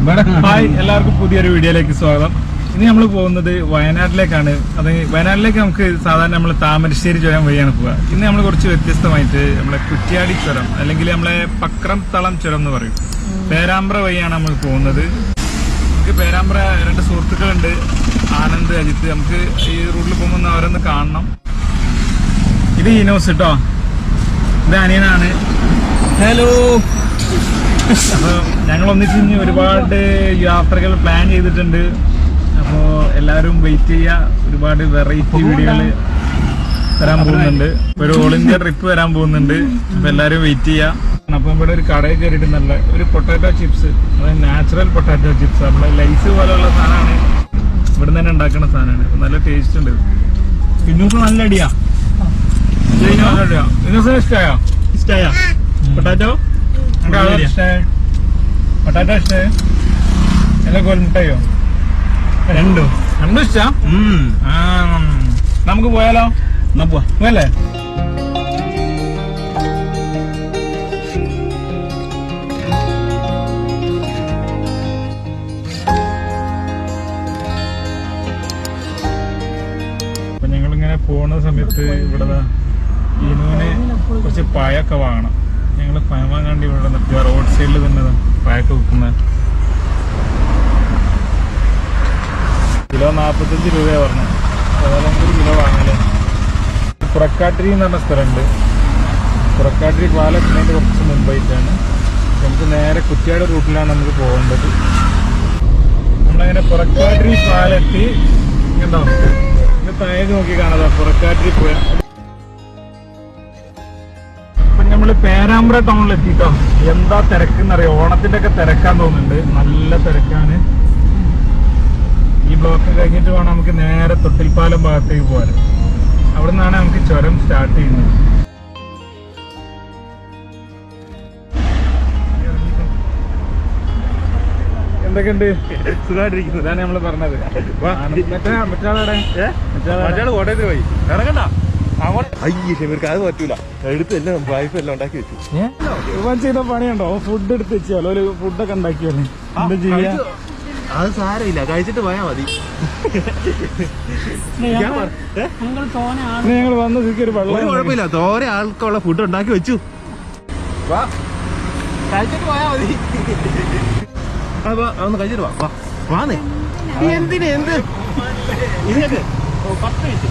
Hi, എല്ലാവർക്കും പുതിയൊരു വീഡിയോയിലേക്ക് സ്വാഗതം. ഇനി നമ്മൾ പോകുന്നത് വയനാട്ടിലേക്കാണ്. അത് വയനാട്ടിലേക്ക് നമുക്ക് സാധാരണ നമ്മൾ താമരശ്ശേരി ചുരം വഴിയാണ് പോവുക. ഇന്ന് നമ്മൾ കുറച്ച് വ്യത്യസ്തമായിട്ട് നമ്മളെ കുറ്റ്യാടി ചുരം അല്ലെങ്കിൽ നമ്മളെ പക്രം തളം ചുരം എന്ന് പറയും, പേരാമ്പ്ര വഴിയാണ് നമ്മൾ പോകുന്നത്. നമുക്ക് പേരാമ്പ്ര രണ്ട് സുഹൃത്തുക്കളുണ്ട്, ആനന്ദ്, അജിത്ത്. നമുക്ക് ഈ റൂട്ടിൽ പോകുമ്പോൾ അവരൊന്ന് കാണണം. ഇത് ഇനോസ് കേട്ടോ, ഇത് അനിയനാണ്. ഹലോ. അപ്പൊ ഞങ്ങൾ ഒന്നിച്ച് ഇനി ഒരുപാട് യാത്രകൾ പ്ലാൻ ചെയ്തിട്ടുണ്ട്. അപ്പോ എല്ലാരും വെയിറ്റ് ചെയ്യാ. ഒരുപാട് വെറൈറ്റി വീഡിയോകള് വരാൻ പോകുന്നുണ്ട്. ഒരു ഓൾ ഇന്ത്യ ട്രിപ്പ് വരാൻ പോകുന്നുണ്ട്. അപ്പൊ എല്ലാരും വെയിറ്റ് ചെയ്യാ. അപ്പൊ ഇവിടെ ഒരു കടയിൽ കയറിയിട്ട് നല്ല ഒരു പൊട്ടാറ്റോ ചിപ്സ്, അതായത് നാച്ചുറൽ പൊട്ടാറ്റോ ചിപ്സ്, നമ്മളെ ലൈസ് പോലെയുള്ള സാധനമാണ്. ഇവിടെ തന്നെ ഉണ്ടാക്കുന്ന സാധനമാണ്. നല്ല ടേസ്റ്റ് ഉണ്ട്. ഇന്നൂസ് നല്ല അടിയാ. ഇന്നൂസിന് ഇഷ്ടമായോ? ഇഷ്ടമായ പൊട്ടാറ്റോ? പൊട്ടാറ്റോ ഇഷ്ടമായ? അല്ല കോൽമുട്ടയോ? രണ്ടും ഇഷ്ടാ? നമുക്ക് പോയാലോ? എന്നാ പോവല്ലേ? അപ്പൊ ഞങ്ങളിങ്ങനെ പോണ സമയത്ത് ഇവിടെ ഇനുവിന് കുറച്ച് പഴമൊക്കെ വാങ്ങണം. ഞങ്ങൾ പഴം വാങ്ങാണ്ട് ഇവിടെ നിർത്തിയ റോഡ് സൈഡിൽ തന്നെ പഴമൊക്കെ വിൽക്കുന്ന കിലോ 45 രൂപയാണ് പറഞ്ഞത്. ഏതായാലും 1 കിലോ വാങ്ങല്. പുറക്കാട്ടിരി എന്ന് പറഞ്ഞ സ്ഥലമുണ്ട്. പുറക്കാട്ടിരി പാലത്തിനേക്ക് കുറച്ച് മുമ്പായിട്ടാണ്. നമുക്ക് നേരെ കുറ്റ്യാടി റൂട്ടിലാണ് നമുക്ക് പോകേണ്ടത്. നമ്മളങ്ങനെ പുറക്കാട്ടിരി പാലത്തി കണ്ടോ, ഇത് താഴേക്ക് നോക്കി കാണാതാ പുറക്കാട്ടിരി പോയാ. നമ്മള് പേരാമ്പ്ര ടൗണിലെത്തിട്ടോ. എന്താ തിരക്കെന്നറിയോ? ഓണത്തിന്റെ ഒക്കെ തിരക്കാൻ തോന്നുന്നുണ്ട്. നല്ല തിരക്കാണ്. ഈ ബ്ലോക്ക് കഴിഞ്ഞിട്ട് വേണം നമുക്ക് നേരെ തൊട്ടിൽപ്പാലം ഭാഗത്തേക്ക് പോകാൻ. അവിടെ നിന്നാണ് നമുക്ക് ചുരം സ്റ്റാർട്ട് ചെയ്യുന്നത്. എന്തൊക്കെയുണ്ട്? സുഖമായിട്ടിരിക്കുന്നു. ഇതാണ് നമ്മള് പറഞ്ഞത്. മറ്റാളെ കോട്ടയത്തിൽ പോയി ഇറങ്ങണ്ട. അത് പറ്റൂല. എടുത്തെല്ലാം വൈഫ് എല്ലാം ഉണ്ടാക്കി വെച്ചു. ഇവൻ ചെയ്ത പണിയുണ്ടോ? ഫുഡ് എടുത്ത് വെച്ചാലോ? ഒരു ഫുഡൊക്കെ ഉണ്ടാക്കിയല്ലേ? എന്താ ചെയ്യാ? അത് സാരമില്ല, കഴിച്ചിട്ട് പോയാ മതി. ഞങ്ങൾ വന്ന സ്ഥിതിക്ക് ഒരു വെള്ളം കുഴപ്പമില്ല. തോരെ ആൾക്കുള്ള ഫുഡ് ഉണ്ടാക്കി വെച്ചു. കഴിച്ചിട്ട് പോയാ മതി. ഒന്ന് കഴിച്ചിട്ട് വാ. വാന്നേ. എന്തിന് എന്ത് ഇതിനൊക്കെ 10 മിനിറ്റ്.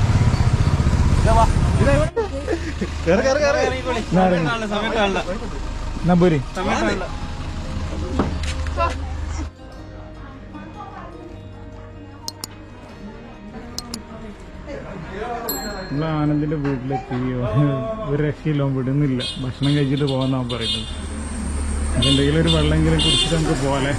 നമ്പൂരി ആനന്ദിന്റെ വീട്ടിലെത്തി. ഒരു രക്ഷയില്ലോ, വിടുന്നില്ല. ഭക്ഷണം കഴിച്ചിട്ട് പോകാന്നാണ് പറയുന്നത്. എന്തെങ്കിലും ഒരു വെള്ളമെങ്കിലും കുടിച്ചിട്ട് നമുക്ക് പോലെ.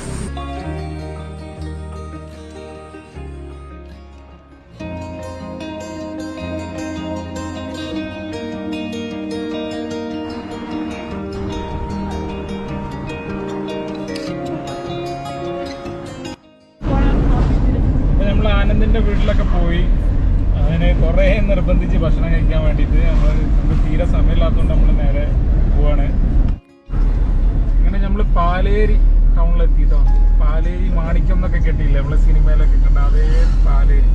ആനന്ദിന്റെ വീട്ടിലൊക്കെ പോയി. അതിന് കുറെ നിർബന്ധിച്ച് ഭക്ഷണം കഴിക്കാൻ വേണ്ടിയിട്ട് നമുക്ക് തീരെ സമയമില്ലാത്തതുകൊണ്ട് നമ്മൾ നേരെ പോവാണ്. അങ്ങനെ നമ്മള് പാലേരി ടൗണിലെത്തിട്ടോ. പാലേരി മാണിക്യം എന്നൊക്കെ കേട്ടില്ലേ നമ്മളെ സിനിമയിലൊക്കെ കണ്ട അതേ പാലേരി.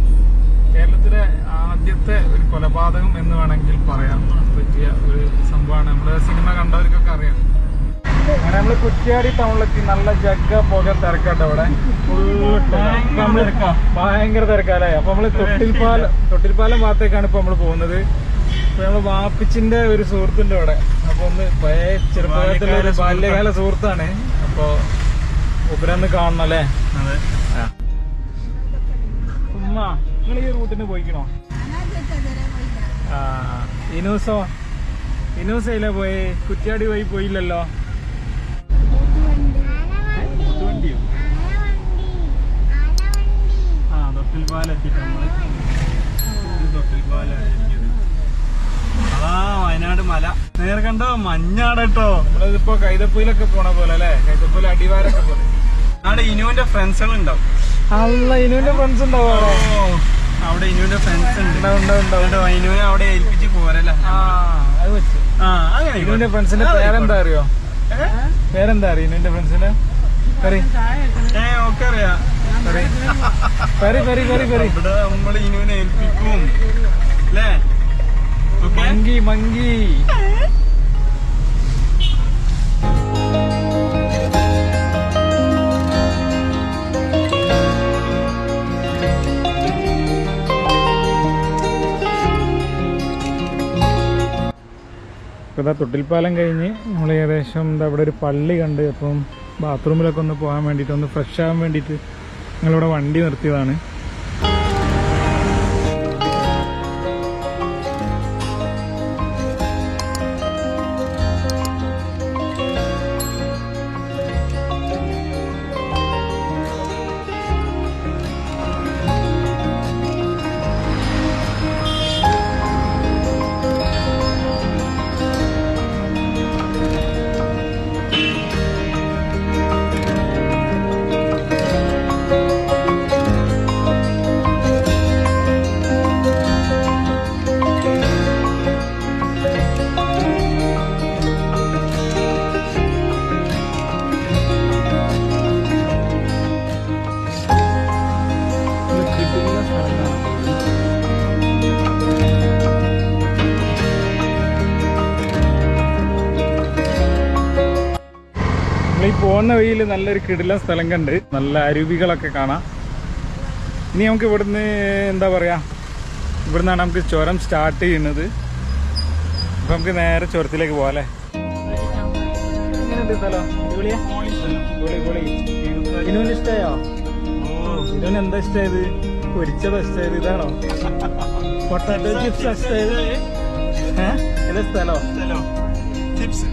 കേരളത്തിലെ ആദ്യത്തെ ഒരു കൊലപാതകം എന്ന് വേണമെങ്കിൽ പറയാൻ പറ്റിയ ഒരു സംഭവമാണ്. നമ്മള് സിനിമ കണ്ടവർക്കൊക്കെ അറിയാം. അങ്ങനെ നമ്മള് കുറ്റ്യാടി ടൗണിലെത്തി. നല്ല ജഗ്ഗ പുക തിരക്കാട്ടോ അവിടെ. ഭയങ്കര തിരക്കാല്ലേ. അപ്പൊ നമ്മള് തൊട്ടിൽപ്പാലം ഭാഗത്തേക്കാണ് ഇപ്പൊ നമ്മള് പോകുന്നത്. ഇപ്പൊ നമ്മള് വാപ്പിച്ചിന്റെ ഒരു സുഹൃത്തുണ്ട് അവിടെ. അപ്പൊ ഒന്ന് പഴയ ചെറുപ്പകാലത്തുള്ള ഒരു ബാല്യകാല സുഹൃത്താണ്. അപ്പൊ ഉപരന്ന് കാണണം അല്ലേ? ഉമ്മ, നിങ്ങൾ ഈ റൂട്ടിന് പോയിക്കണോ? ഇനൂസയിലെ പോയി? കുറ്റ്യാടി വഴി പോയില്ലല്ലോ. വയനാട് മല നേരെ കണ്ടോ? മഞ്ഞാടട്ടോ. നമ്മളിപ്പോ കൈതപ്പൊയിലൊക്കെ പോണ പോലെ അല്ലെ? കൈതപ്പൊയിൽ അടിവാരൊക്കെ പോലെ. അവിടെ ഇനുവിന്റെ ഫ്രണ്ട്സുകൾ ഉണ്ടാവും. അല്ല, ഇനുവിന്റെ ഫ്രണ്ട്സ് ഉണ്ടാവും അവിടെ. ഇനുവിന്റെ ഫ്രണ്ട്സ് ഉണ്ട്. ഇനുവിനെ അവിടെ ഏൽപ്പിച്ച് പോരല്ലേ? അത് വെച്ച് ഇനുവിന്റെ ഫ്രണ്ട്സിന്റെ പേരെന്താ അറിയോ? പേരെന്താ അറിയോ ഇനുവിന്റെ ഫ്രണ്ട്സിന്റെ? ഒക്കെ അറിയാം. ഇവിടെ നമ്മൾ ഇനുവിനെ ഏൽപ്പിക്കും അല്ലേ? മങ്കി മങ്കി ഇതാ തൊട്ടിൽപ്പാലം കഴിഞ്ഞ് നമ്മൾ ഏകദേശം എന്താ അവിടെ ഒരു പള്ളി കണ്ട്. അപ്പം ബാത്റൂമിലൊക്കെ ഒന്ന് പോകാൻ വേണ്ടിയിട്ട് ഒന്ന് ഫ്രഷ് ആകാൻ വേണ്ടിയിട്ട് ഞങ്ങളിവിടെ വണ്ടി നിർത്തിയതാണ്. ഈ പോകുന്ന വഴിയിൽ നല്ലൊരു കിടിലൻ സ്ഥലം കണ്ട്, നല്ല അരുവികളൊക്കെ കാണാം. ഇനി നമുക്ക് ഇവിടുന്ന് എന്താ പറയാ, ഇവിടുന്നാണ് നമുക്ക് ചുരം സ്റ്റാർട്ട് ചെയ്യുന്നത്. അപ്പൊ നമുക്ക് നേരെ ചുരത്തിലേക്ക് പോവാല്ലേ. ഇനുവിന് ഇഷ്ടമായോ? ഇനുവിന് എന്താ ഇഷ്ടമായത്? പൊരിച്ചതാ ഇഷ്ടമായത്? ഇതാണോ പൊട്ടാറ്റോ ചിപ്സ് ഇഷ്ടമായത്? ഏതാ സ്ഥലോ? ചിപ്സ്.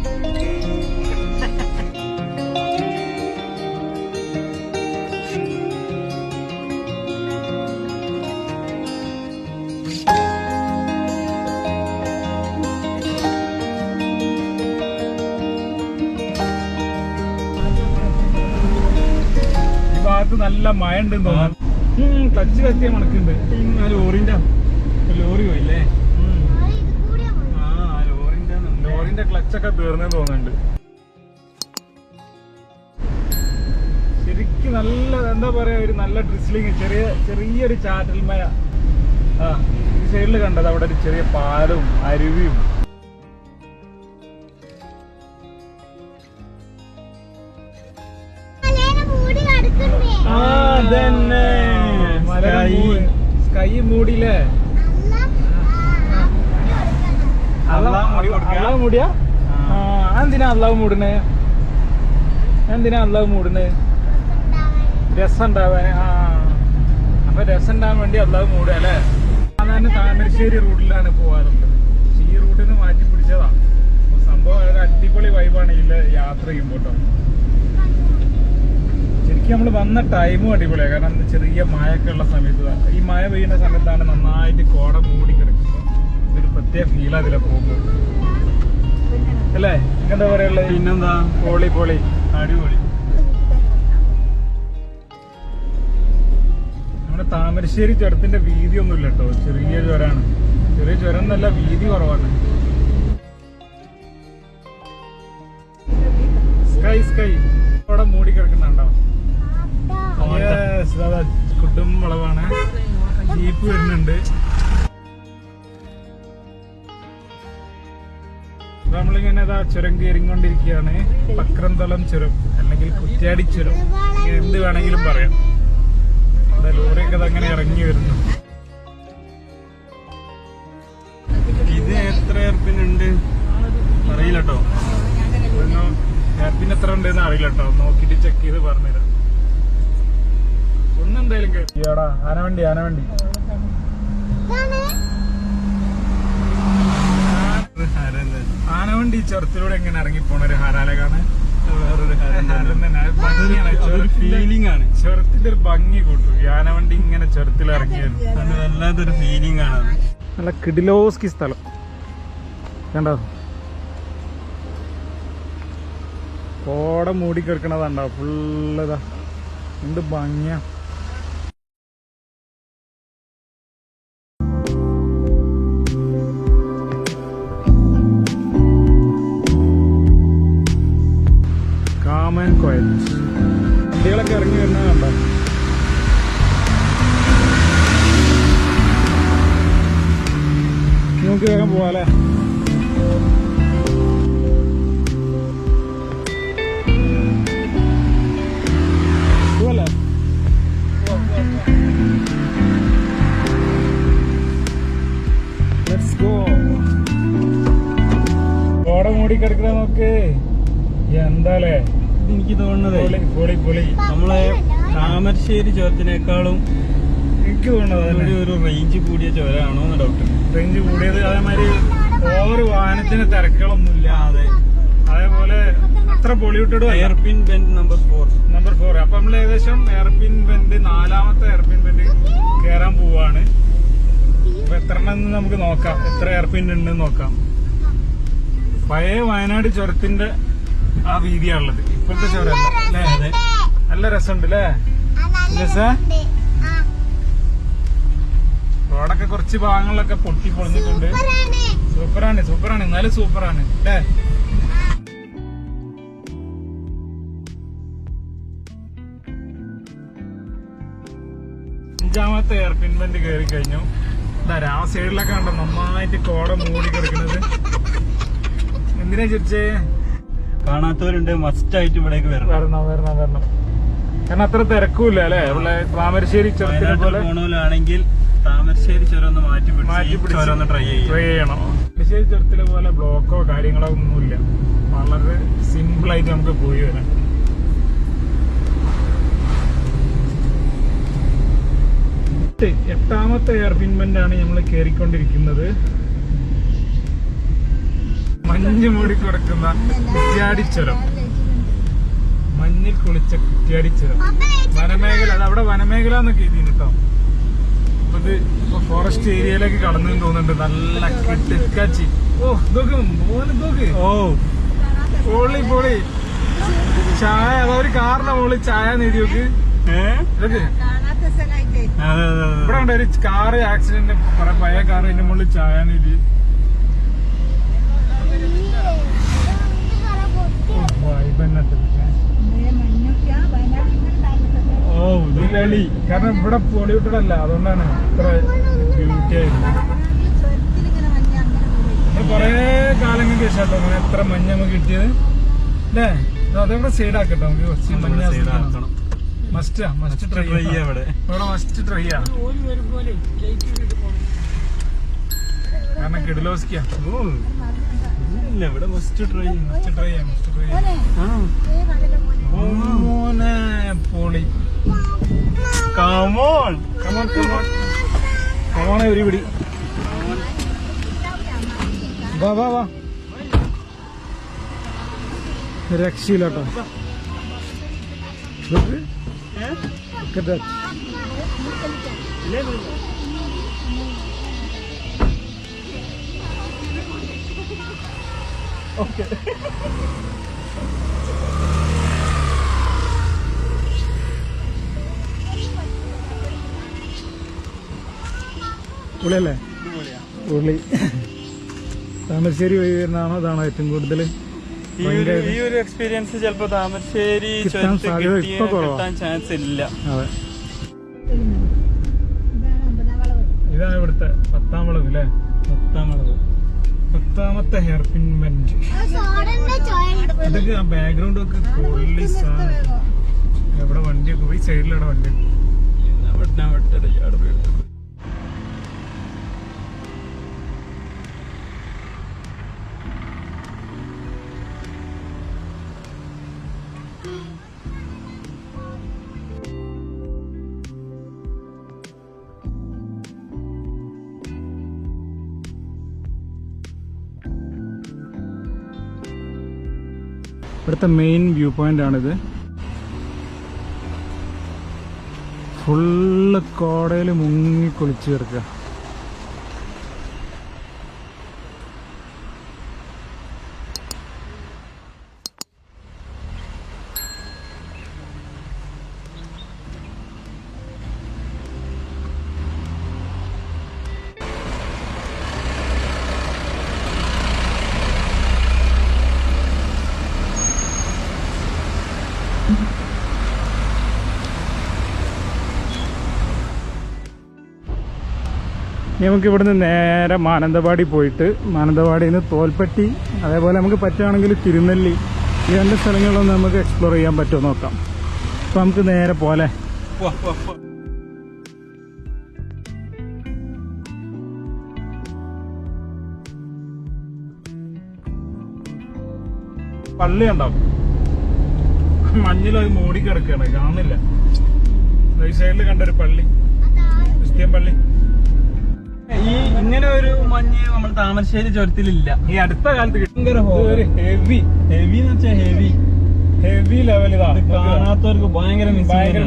നല്ല മഴ ഉണ്ടെന്ന് തോന്നുന്നു. ക്ലച്ച് കത്തിയ മണക്കുണ്ട്. ലോറി പോയില്ലേ? ലോറിന്റെ ക്ലച്ചൊക്കെ തീർന്നെന്ന് തോന്നുന്നുണ്ട്. ശരിക്കും നല്ല എന്താ പറയാ, ഒരു നല്ല ഡ്രിസ്ലിങ്, ചെറിയൊരു ചാറ്റൽ മഴ. ഈ സൈഡിൽ കണ്ടത് അവിടെ ഒരു ചെറിയ പാലവും അരുവിയും. സ്കൈ മൂടിയില്ലേ? അള്ളാവ് മൂടിയാ? എന്തിനാ അള്ളാവ് മൂടണേ? രസം ഉണ്ടാവാൻ. അപ്പൊ രസം ഉണ്ടാവാൻ വേണ്ടി അള്ളാവ് മൂടുക അല്ലേ? സാധാരണ താമരശ്ശേരി റൂട്ടിലാണ് പോവാറുള്ളത്. ഈ റൂട്ടിൽ നിന്ന് മാറ്റി പിടിച്ചതാ. സംഭവം ഒരു അടിപൊളി വൈബാണ് ഇതില് യാത്ര ചെയ്യുമ്പോൾ കേട്ടോ. ശരിക്കും നമ്മൾ വന്ന ടൈമും അടിപൊളിയാണ്. കാരണം ചെറിയ മഴയൊക്കെ ഉള്ള സമയത്ത്, ഈ മഴ പെയ്യുന്ന സമയത്താണ് നന്നായിട്ട് കോട മൂടി കിടക്കുമ്പോൾ ഒരു പ്രത്യേക ഫീൽ അതിലെ പോകുമ്പോൾ അല്ലേ? എന്താ പറയുള്ളത്? പിന്നെന്താ, പൊളി അടിപൊളി. നമ്മുടെ താമരശ്ശേരി ചുരത്തിന്റെ വീതി ഒന്നുമില്ല കേട്ടോ. ചെറിയ ചുരമാണ്. ചെറിയ ചുരം എന്നല്ല, വീതി കുറവാണ്. സ്കൈ അവിടെ മൂടി കിടക്കുന്നുണ്ടോ? കുട്ടും വളവാണ്. ജീപ്പ് വരുന്നുണ്ട്. നമ്മളിങ്ങനെ ചുരം കയറിക്കൊണ്ടിരിക്കുകയാണ്. പക്രന്തളം ചുരം അല്ലെങ്കിൽ കുറ്റ്യാടി ചുരം, എന്ത് വേണമെങ്കിലും പറയാം. ലോറിയൊക്കെ അങ്ങനെ ഇറങ്ങി വരുന്നു. ഇത് എത്ര എയർപിന്നുണ്ട് അറിയില്ല കേട്ടോ. എയർപിൻ എത്ര ഉണ്ടെന്ന് അറിയില്ല കേട്ടോ. നോക്കിട്ട് ചെക്ക് ചെയ്ത് പറഞ്ഞുതരാം. ഒന്നെന്തായാലും കേട്ടാ. ആനവണ്ടി ആനവണ്ടി ചുരത്തിലൂടെ എങ്ങനെ ഇറങ്ങിപ്പോണ ഒരു ഹരാലകാണ്. വേറൊരു ഫീലിംഗ് ആണ്. ചുരത്തിന്റെ ഒരു ഭംഗി കൂട്ടും. ആനവണ്ടി ഇങ്ങനെ ചുരത്തിൽ ഇറങ്ങി വരും. വല്ലാത്തൊരു ഫീലിംഗ് ആണ്. നല്ല കിടിലോസ്കി സ്ഥലം കണ്ടോ? കോട മൂടി കിടക്കണതാണ്ടോ ഫുള്ളതാ. എന്ത് ഭംഗിയാ. കുട്ടികളൊക്കെ ഇറങ്ങി വരുന്നത് കണ്ടോ. നമുക്ക് വേഗം പോവാല്ലേ. പോവല്ലേ? Let's go. കോട മൂടി കിടക്കുന്ന നോക്ക്. എന്താലേ എനിക്ക് തോന്നുന്നത് പൊളി പൊളി. നമ്മളെ താമരശ്ശേരി ചുരത്തിനേക്കാളും എനിക്ക് തോന്നുന്നത് ഒരു റേഞ്ച് കൂടിയ ചുരമാണോ എന്ന് ഡൗട്ട്. റേഞ്ച് കൂടിയത്, അതേമാതിരി ഓവർ വാഹനത്തിന് തിരക്കുകളൊന്നുമില്ല. അതെ, അതേപോലെ അത്ര പൊളിയൂട്ടോട് എയർപിൻ ബെൻഡ് നമ്പർ 4. അപ്പൊ നമ്മൾ ഏകദേശം എയർപിൻ ബെൻഡ് 4ാമത്തെ എയർപിൻ ബെൻഡ് കയറാൻ പോവാണ്. അപ്പൊ എത്ര എണ്ണം നമുക്ക് നോക്കാം, എത്ര എയർപിൻ ഉണ്ടെന്ന് നോക്കാം. പഴയ വയനാട് ചുരത്തിന്റെ ആ വീതിയാണുള്ളത്, ഇപ്പോഴത്തെ ചുരമല്ല അല്ലേ? അതെ, നല്ല രസമുണ്ട് അല്ലേ? റോഡൊക്കെ കുറച്ച് ഭാഗങ്ങളിലൊക്കെ പൊട്ടി പൊളിഞ്ഞിട്ടുണ്ട്. സൂപ്പറാണ് എന്നാലും സൂപ്പറാണ് അല്ലേ? അഞ്ചാമത്തെ എയർപിൻ ബെൻഡ് കയറി കഴിഞ്ഞു. ആ സൈഡിലൊക്കെ കണ്ടോ നന്നായിട്ട് കോട മൂടി കിടക്കുന്നത്. എന്തിനാ ചിരിച്ചേ? കാണാത്തവരുണ്ട്, മസ്റ്റ് ആയിട്ട് ഇവിടേക്ക് വരണം. കാരണം അത്ര തിരക്കൂല്ല അല്ലെ? ഇവിടെ താമരശ്ശേരി ചുരത്തിനെ പോലെ പോണോലാണെങ്കിൽ താമരശ്ശേരി ചുരം ഒന്ന് മാറ്റി പിടിച്ച് ട്രൈ ചെയ്യണം. താമരശ്ശേരി ചുരത്തിലെ പോലെ ബ്ലോക്കോ കാര്യങ്ങളോ ഒന്നുമില്ല, വളരെ സിമ്പിൾ ആയിട്ട് നമുക്ക് പോയി വരാം. എട്ടാമത്തെ എയർപിൻ ബെൻഡ് ആണ് നമ്മൾ കയറിക്കൊണ്ടിരിക്കുന്നത്. മഞ്ഞ് മൂടി കിടക്കുന്ന കുറ്റ്യാടിച്ചുരം, മഞ്ഞിൽ കുളിച്ച കുറ്റ്യാടിച്ചുരം, വനമേഖല. അത് അവിടെ വനമേഖല എന്നൊക്കെ എഴുതിന് കേട്ടോ. അപ്പൊ ഇത് ഇപ്പൊ ഫോറസ്റ്റ് ഏരിയയിലേക്ക് കടന്നു തോന്നുന്നുണ്ട്. നല്ല കിട്ടിക്കാച്ചി. ഇതൊക്കെ പൊളി ചായ. അതൊരു കാറിന്റെ മുകളിൽ ചായ നേടി നോക്ക്. ഇതൊക്കെ ഇവിടെ ഉണ്ട് ഒരു കാറ് ആക്സിഡന്റ്, പഴയ കാറ്, അതിന്റെ മുകളിൽ ചായ നേടി. കാരണം ഇവിടെ പൊളിയൂട്ടല്ല, അതുകൊണ്ടാണ് ഇത്ര ബ്യൂട്ടി ആയിരുന്നു. കൊറേ കാലങ്ങൾക്ക് ശേഷം കേട്ടോ അങ്ങനെ എത്ര മഞ്ഞ നമുക്ക് കിട്ടിയത് അല്ലേ? അതവിടെ സൈഡ് ആക്കട്ടോ, നമുക്ക് കുറച്ച് മഞ്ഞ മസ്റ്റ് ട്രൈ ചെയ്യാം. ഇവിടെ മസ്റ്റ് ട്രൈ ചെയ്യാം, കാരണം കിഡിലോസ്ക്കാ. ഇവിടെ മസ്റ്റ് ട്രൈ ചെയ്യാം. പൊളി. കമോൺ എവരിബഡി, വാ. രക്ഷയില്ല കേട്ടോ. ഓക്കെ, ഉള്ളിയല്ലേ? ഉള്ളി. താമരശ്ശേരി വഴി വരുന്നതാണോ ഇതാണോ ഏറ്റവും കൂടുതൽ? ഈ ഒരു എക്സ്പീരിയൻസ് ചിലപ്പോ താമരശ്ശേരി കിട്ടാൻ ചാൻസ് ഇല്ല. അതെ, ഇതാണ് ഇവിടുത്തെ 10ാം വളവ് അല്ലേ? 10ാമത്തെ ഹെയർപിൻ ബെൻഡ്. ഇതൊക്കെ ആ ബാക്ക്ഗ്രൗണ്ട് ഒക്കെ പൊളിസാണ്. എവിടെ വണ്ടിയൊക്കെ പോയി, സൈഡിലവിടെ വണ്ടി. ഇവിടുത്തെ മെയിൻ വ്യൂ പോയിന്റ് ആണിത്. ഫുള്ള് കോടയിൽ മുങ്ങി കുളിച്ച് കിടക്കുക. ഇനി നമുക്ക് ഇവിടുന്ന് നേരെ മാനന്തവാടി പോയിട്ട് മാനന്തവാടിയിൽ നിന്ന് തോൽപ്പെട്ടി അതേപോലെ നമുക്ക് പറ്റുകയാണെങ്കിൽ തിരുനെല്ലി ഈ രണ്ട് സ്ഥലങ്ങളിലൊന്ന് നമുക്ക് എക്സ്പ്ലോർ ചെയ്യാൻ പറ്റുമോ നോക്കാം. അപ്പോൾ നമുക്ക് നേരെ പോലെ പള്ളി ഉണ്ടാവും, മഞ്ഞിലത് മൂടി കിടക്കുകയാണ്, കാണുന്നില്ല. റൈറ്റ് സൈഡിൽ കണ്ടൊരു പള്ളി, ക്രിസ്ത്യൻ പള്ളി. ഈ ഇങ്ങനെ ഒരു മഞ്ഞ് നമ്മൾ താമരശ്ശേരി ചുരത്തിലില്ല. ഈ അടുത്ത കാലത്ത് ഹെവി ഹെവി എന്ന് വെച്ചാൽ ഹെവി ലെവൽ. ഇതാ കാണാത്തവർക്ക് ഭയങ്കര മിസ്സിംഗ്,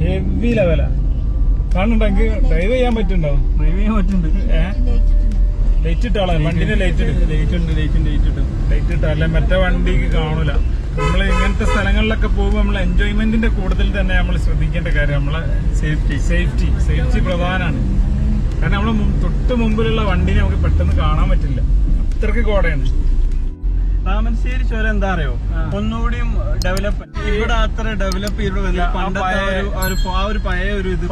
ഹെവി ലെവലാ. കാണുന്നുണ്ടോ? എനിക്ക് ഡ്രൈവ് ചെയ്യാൻ പറ്റുന്നുണ്ടോ? ഡ്രൈവ് ചെയ്യാൻ പറ്റുന്നുണ്ട്. ലൈറ്റ് ഇട്ടാളെ വണ്ടിന്റെ ലൈറ്റ് ഇട്ടല്ലേ മറ്റേ വണ്ടിക്ക് കാണൂല. നമ്മള് ഇങ്ങനത്തെ സ്ഥലങ്ങളിലൊക്കെ പോകുമ്പോൾ നമ്മൾ എൻജോയ്മെന്റിന്റെ കൂടുതൽ തന്നെ നമ്മൾ ശ്രദ്ധിക്കേണ്ട കാര്യം നമ്മളെ സേഫ്റ്റി പ്രധാനമാണ്. കാരണം നമ്മള് തൊട്ട് മുമ്പിലുള്ള വണ്ടിനെ നമുക്ക് പെട്ടെന്ന് കാണാൻ പറ്റില്ല, അത്രക്ക് കോടയാണ്. താമരശ്ശേരി ചുരം എന്താ അറിയോ, ഒന്നുകൂടിയും ഡെവലപ്പ്. ഇവിടെ അത്ര ഡെവലപ്പ് ചെയ്തിട്ട്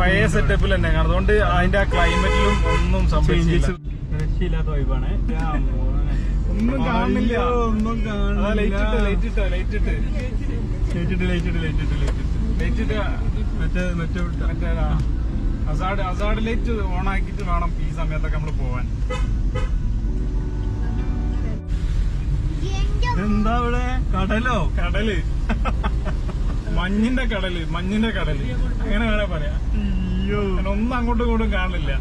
പഴയ സെറ്റപ്പിൽ തന്നെ. അതുകൊണ്ട് അതിന്റെ ആ ക്ലൈമറ്റിലും ഒന്നും സംഭവിച്ചില്ല. രക്ഷയില്ലാത്ത വൈബാണ്. ഒന്നും കാണുന്നില്ല, ഒന്നും അസാഡ് ലൈറ്റ് ഓൺ ആക്കിയിട്ട് വേണം ഈ സമയത്തൊക്കെ നമ്മള് പോവാൻ. എന്താ ഇവിടെ കടല് മഞ്ഞിന്റെ കടല് അങ്ങനെ വേണേ പറയാ. ഒന്നും അങ്ങോട്ടും ഇങ്ങോട്ടും കാണില്ല.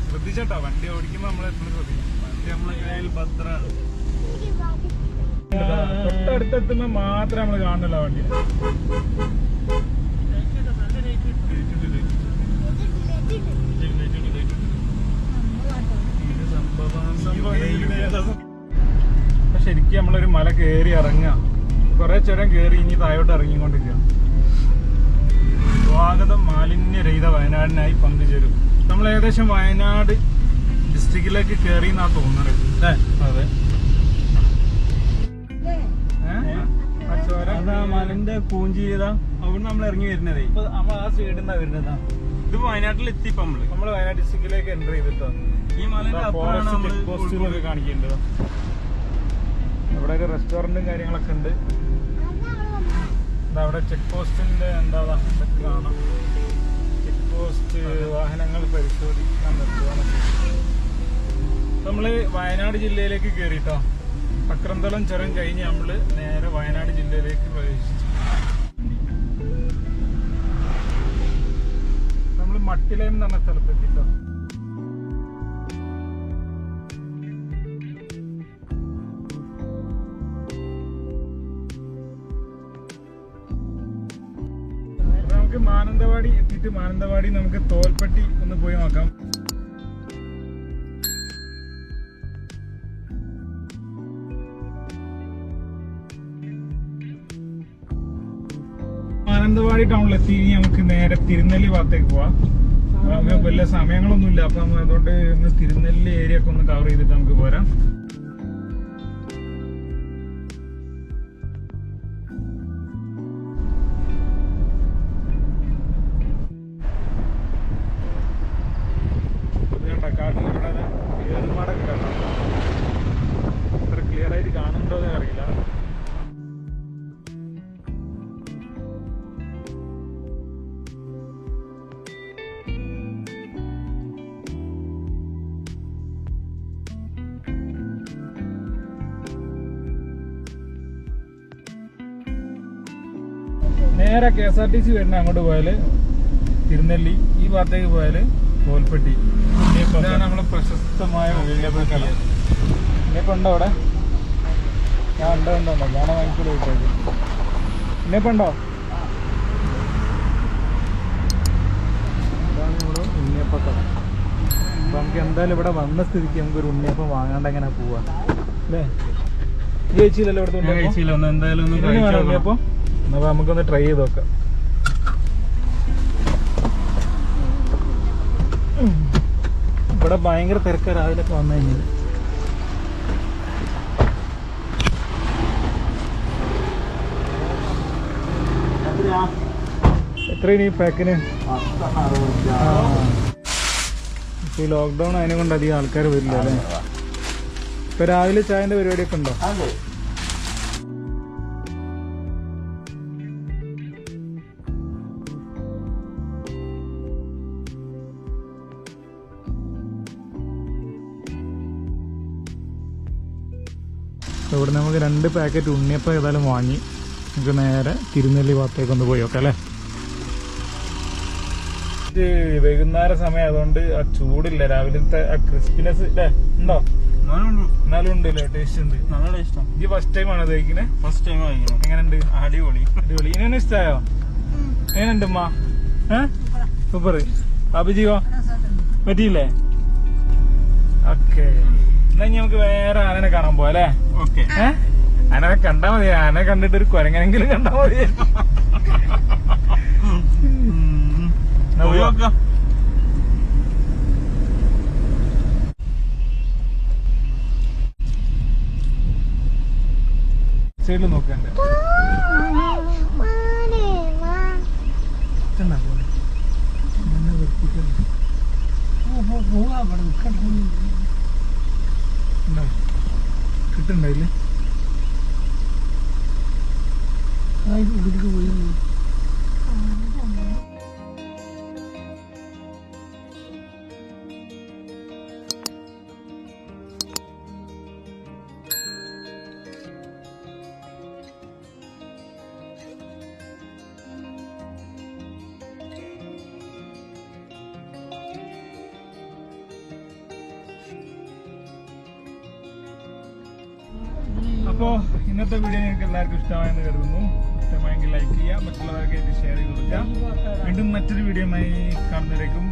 ശ്രദ്ധിച്ചോട്ടോ, വണ്ടി ഓടിക്കുമ്പോ നമ്മളെ എപ്പോഴും ശ്രദ്ധിക്കും. വണ്ടി നമ്മളെ കയ്യിൽ ഭദ്രാണ്. തൊട്ടടുത്തെത്തുമ്പോ മാത്രമേ നമ്മള് കാണുന്നില്ല വണ്ടി. ശരിക്കും നമ്മളൊരു മല കയറി ഇറങ്ങുക, കുറെ ചുരം കയറി ഇനി താഴോട്ട് ഇറങ്ങിക്കൊണ്ടിരിക്കുക. സ്വാഗതം മാലിന്യരഹിത വയനാടിനായി പങ്കുചേരും. നമ്മൾ ഏകദേശം വയനാട് ഡിസ്ട്രിക്റ്റിലേക്ക് കയറി എന്നാ തോന്നുന്നത് അല്ലേ? അതെ. മലന്റെ പൂഞ്ചി ചെയ്താ അവിടെ നമ്മൾ ഇറങ്ങി വരുന്നതേ. ഇപ്പൊ നമ്മൾ ആ സൈഡിൽ വരുന്നതാ. ഇത് വയനാട്ടിൽ എത്തിപ്പോ നമ്മള് വയനാട് ഡിസ്ട്രിക്റ്റിലേക്ക് എൻ്റർ ചെയ്തിട്ടോ. ഈ മലന്റെ പോസ്റ്റുകളൊക്കെ കാണിക്കേണ്ടത്. ഇവിടെ ഒരു റെസ്റ്റോറന്റും കാര്യങ്ങളൊക്കെ ഉണ്ട്. അവിടെ ചെക്ക് പോസ്റ്റിന്റെ എന്താ ഇതൊക്കെ കാണാം. ചെക്ക് പോസ്റ്റ് വാഹനങ്ങൾ പരിശോധിക്കാൻ നിർത്തുവാനൊക്കെ. നമ്മള് വയനാട് ജില്ലയിലേക്ക് കയറിട്ടോ. പക്രന്തളം ചുരം കഴിഞ്ഞ് നമ്മള് നേരെ വയനാട് ജില്ലയിലേക്ക് പ്രവേശിച്ചു. നമ്മള് മട്ടിലേം എന്ന് പറഞ്ഞ സ്ഥലത്തെത്തിട്ടോ. നമുക്ക് മാനന്തവാടി എത്തിയിട്ട് മാനന്തവാടി നമുക്ക് തോൽപ്പെട്ടി ഒന്ന് പോയി നോക്കാം. മാനന്തവാടി ടൗണിലെത്തി ഇനി നമുക്ക് നേരെ തിരുനെല്ലി ഭാഗത്തേക്ക് പോവാം. വലിയ സമയങ്ങളൊന്നുമില്ല, അപ്പൊ അതുകൊണ്ട് ഒന്ന് തിരുനെല്ലി ഏരിയ ഒക്കെ ഒന്ന് കവർ ചെയ്തിട്ട് നമുക്ക് പോരാം. കാട്ടിലൂടെ ഏറുമാടൊക്കെ കാണാം. അത്ര ക്ലിയർ ആയിട്ട് കാണുന്നുണ്ടോ എന്ന് അറിയില്ല. നേരെ KSRTC വരുന്ന അങ്ങോട്ട് പോയാല് തിരുനെല്ലി, ഈ ഭാഗത്തേക്ക് പോയാല് തോൽപ്പെട്ടി. ഇതാണ് നമ്മളെ പ്രശസ്തമായ ഇനിയിപ്പോ ഉണ്ടോ അവിടെ? ഞാൻ ഉണ്ടോ കാണാൻ വാങ്ങിക്കൂടെ കിട്ടും. ഇനിയിപ്പോ ഉണ്ടോ? ഇതാണ് നമ്മുടെ ഉണ്ണിയപ്പൊക്കെ. അപ്പൊ നമുക്ക് എന്തായാലും ഇവിടെ വന്ന സ്ഥിതിക്ക് നമുക്കൊരു ഉണ്ണിയപ്പം വാങ്ങാണ്ട് എങ്ങനെ പോവാ അല്ലേ? ജയിച്ചില്ലല്ലോ ഇവിടുത്തെ ഉണ്ണിയപ്പം. അപ്പൊ നമുക്കൊന്ന് ട്രൈ ചെയ്ത് നോക്കാം. ഇവിടെ ഭയങ്കര തിരക്ക് രാവിലൊക്കെ വന്നു കഴിഞ്ഞത്. എത്ര ഈ പാക്കിന്? ഈ ലോക്ക്ഡൌൺ അതിനെ കൊണ്ട് അധികം ആൾക്കാർ വരില്ല അല്ലേ? ഇപ്പൊ രാവിലെ ചായന്റെ പരിപാടിയൊക്കെ ഉണ്ടോ? അതെ. ഇവിടെ നമുക്ക് 2 പാക്കറ്റ് ഉണ്ണിയപ്പം ഏതായാലും വാങ്ങി നമുക്ക് നേരെ തിരുനെല്ലി ഭാഗത്തേക്ക് ഒന്ന് പോയി നോക്കാം അല്ലേ? ഇത് വൈകുന്നേര സമയം അതുകൊണ്ട് ആ ചൂടില്ല, രാവിലത്തെ ആ ക്രിസ്പിനെസ് അല്ലേ ഉണ്ടോ? എന്നാലും ഉണ്ട് അല്ലേ? ടേസ്റ്റ് ഉണ്ട്, നല്ല ഇഷ്ടം. ഇത് ഫസ്റ്റ് ടൈം ആണ് കഴിക്കുന്നത്? ഫസ്റ്റ് ടൈം കഴിക്കണം. എങ്ങനെയുണ്ട്? അടിപൊളി അടിപൊളി. ഇനെ ഇഷ്ടമായോ? എങ്ങനെയുണ്ട് ഉമ്മ? സൂപ്പർ. ബാബുജിയോ പറ്റിയില്ലേ? ഓക്കെ, എന്നാ ഇനി നമുക്ക് വേറെ ആനനെ കാണാൻ പോവാ അല്ലേ? ഓക്കെ. ആനനെ കണ്ടാ മതി, ആനനെ കണ്ടിട്ട് ഒരു കുരങ്ങനെങ്കിലും കണ്ടാ മതി. സൈഡിൽ നോക്കണ്ടേ? കിട്ടുണ്ടായില്ലേ? അപ്പോൾ ഇന്നത്തെ വീഡിയോ നിങ്ങൾക്ക് എല്ലാവർക്കും ഇഷ്ടമായെന്ന് കരുതുന്നു. ഇഷ്ടമായെങ്കിൽ ലൈക്ക് ചെയ്യുക, മറ്റുള്ളവർക്കായിട്ട് ഷെയർ ചെയ്ത് കൊടുക്കുക. വീണ്ടും മറ്റൊരു വീഡിയോയുമായി കാണുന്നവരേക്കും